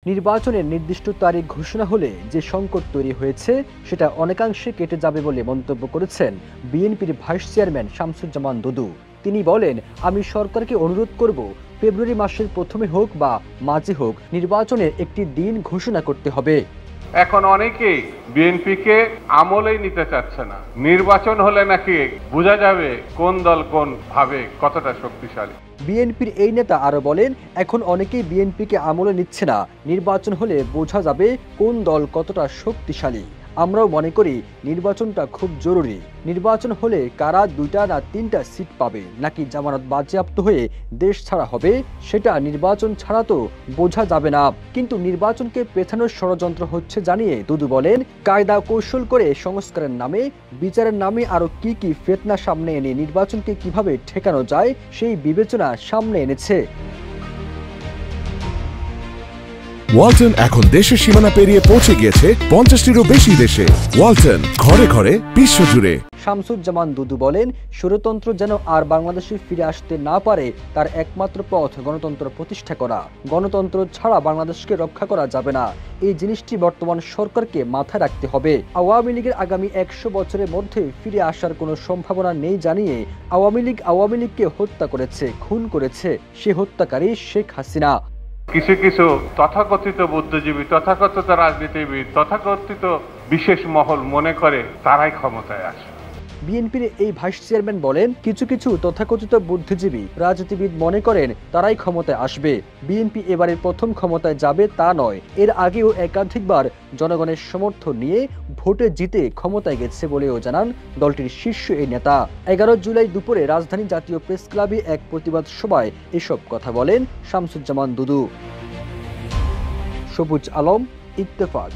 নির্বাচনের নির্দিষ্ট তারিখ ঘোষণা হলে যে সংকট তৈরি হয়েছে সেটা অনেকাংশে কেটে যাবে বলে মন্তব্য করেছেন বিএনপির ভাইস চেয়ারম্যান শামসুজ্জামান দুদু। তিনি বলেন, আমি সরকারকে অনুরোধ করব ফেব্রুয়ারি মাসের প্রথমে হোক বা মাঝে হোক নির্বাচনের একটি দিন ঘোষণা করতে হবে। এখন অনেকেই বিএনপিকে আমলেই নিতে চাচ্ছে না। নির্বাচন হলে নাকি বোঝা যাবে কোন দল কোন ভাবে কতটা শক্তিশালী। বিএনপির এই নেতা আরো বলেন, এখন অনেকেই বিএনপিকে আমলে নিচ্ছে না, নির্বাচন হলে বোঝা যাবে কোন দল কতটা শক্তিশালী। আমরাও মনে করি নির্বাচনটা খুব জরুরি। নির্বাচন হলে কারা 2টা না 3টা সিট পাবে নাকি জামানত বাজেয়াপ্ত হয়ে দেশ ছাড়া হবে সেটা নির্বাচন ছাড়া তো বোঝা যাবে না। কিন্তু নির্বাচনকে পেছানোর ষড়যন্ত্র হচ্ছে জানিয়ে দুদু বলেন, কায়দা কৌশল করে সংস্কারের নামে, বিচারের নামে আরো কি ফিতনা সামনে এনে নির্বাচনকে কিভাবে ঠেকানো যায় সেই বিবেচনা সামনে এনেছে। ওয়ালটন এখন দেশের সীমানা পেরিয়ে পৌঁছে গিয়েছে 50টিরও বেশি দেশে। ওয়ালটন, ঘরে ঘরে বিশ্বজুড়ে। শামসুজ্জামান দুদু বলেন, স্বৈরতন্ত্র যেন আর বাংলাদেশে ফিরে আসতে না পারে তার একমাত্র পথ গণতন্ত্র প্রতিষ্ঠা করা। গণতন্ত্র ছাড়া বাংলাদেশকে রক্ষা করা যাবে না। এই জিনিসটি বর্তমান সরকারকে মাথায় রাখতে হবে। আওয়ামী লীগের আগামী 100 বছরের মধ্যে ফিরে আসার কোনো সম্ভাবনা নেই জানিয়ে আওয়ামী লীগকে হত্যা করেছে, খুন করেছে। সে হত্যাকারী শেখ হাসিনা। কিছু কিছু তথাকথিত বুদ্ধিজীবী, তথাকথিত রাজনীতিবিদ, তথাকথিত বিশেষ মহল মনে করে তারাই ক্ষমতায় আসে। বিএনপির এই ভাইস চেয়ারম্যান বলেন, কিছু তথাকথিত বুদ্ধিজীবী রাজনীতিবিদ মনে করেন তারাই ক্ষমতায় আসবে। বিএনপি এবারের প্রথম ক্ষমতায় যাবে তা নয়, এর আগেও একাধিকবার জনগণের সমর্থন নিয়ে ভোটে জিতে ক্ষমতায় গেছে বলেও জানান দলটির শীর্ষ এই নেতা। 11 জুলাই দুপুরে রাজধানী জাতীয় প্রেস ক্লাবে এক প্রতিবাদ সভায় এসব কথা বলেন শামসুজ্জামান দুদু। সবুজ আলম, ইত্তেফাক।